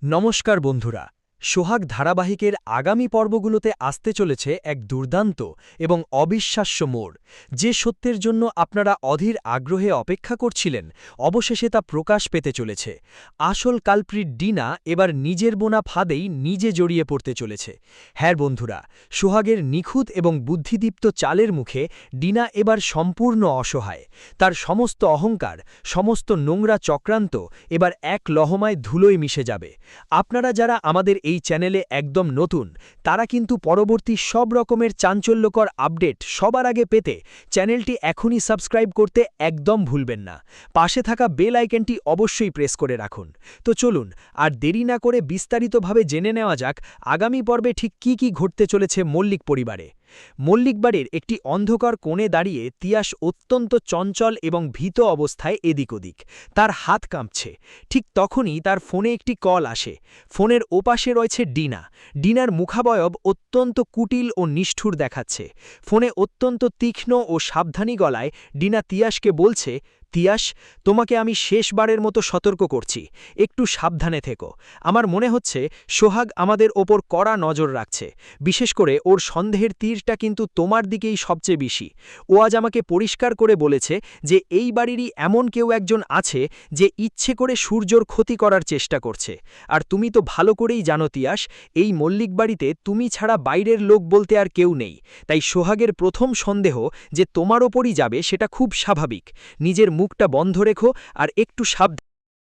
নমস্কার বন্ধুরা, সোহাগ ধারাবাহিকের আগামী পর্বগুলোতে আসতে চলেছে এক দুর্দান্ত এবং অবিশ্বাস্য মোড়। যে সত্যের জন্য আপনারা অধীর আগ্রহে অপেক্ষা করছিলেন, অবশেষে তা প্রকাশ পেতে চলেছে। আসল কালপ্রিট ডিনা এবার নিজের বোনা ফাঁদেই নিজে জড়িয়ে পড়তে চলেছে। হ্যাঁ বন্ধুরা, সোহাগের নিখুঁত এবং বুদ্ধিদীপ্ত চালের মুখে ডিনা এবার সম্পূর্ণ অসহায়। তার সমস্ত অহংকার, সমস্ত নোংরা চক্রান্ত এবার এক লহমায় ধুলোয় মিশে যাবে। আপনারা যারা আমাদের এই চ্যানেলে একদম নতুন, তারা কিন্তু পরবর্তী সব রকমের চাঞ্চল্যকর আপডেট সবার আগে পেতে চ্যানেলটি এখনই সাবস্ক্রাইব করতে একদম ভুলবেন না। পাশে থাকা বেল আইকনটি অবশ্যই প্রেস করে রাখুন। তো চলুন আর দেরি না করে বিস্তারিতভাবে জেনে নেওয়া যাক আগামী পর্বে ঠিক কি ঘটতে চলেছে মল্লিক পরিবারে। মল্লিক বাড়ির একটি অন্ধকার কোণে দাঁড়িয়ে তিয়াস অত্যন্ত চঞ্চল এবং ভীত অবস্থায় এদিক ওদিক। তার হাত কাঁপছে। ঠিক তখনই তার ফোনে একটি কল আসে। ফোনের ওপাশে রয়েছে ডিনা। ডিনার মুখাবয়ব অত্যন্ত কুটিল ও নিষ্ঠুর দেখাচ্ছে। ফোনে অত্যন্ত তীক্ষ্ণ ও সাবধানী গলায় ডিনা তিয়াসকে বলছে, তিয়াস, তোমাকে আমি শেষবারের মতো সতর্ক করছি, একটু সাবধানে থেকো। আমার মনে হচ্ছে সোহাগ আমাদের ওপর কড়া নজর রাখছে। বিশেষ করে ওর সন্দেহের তীরটা কিন্তু তোমার দিকেই সবচেয়ে বেশি। ও আজ আমাকে পরিষ্কার করে বলেছে যে এই বাড়িরই এমন কেউ একজন আছে যে ইচ্ছে করে সূর্যর ক্ষতি করার চেষ্টা করছে। আর তুমি তো ভালো করেই জানো তিয়াস, এই মল্লিক বাড়িতে তুমি ছাড়া বাইরের লোক বলতে আর কেউ নেই। তাই সোহাগের প্রথম সন্দেহ যে তোমার ওপরই যাবে সেটা খুব স্বাভাবিক। নিজের মুখটা বন্ধ রেখো আর একটু সাবধান।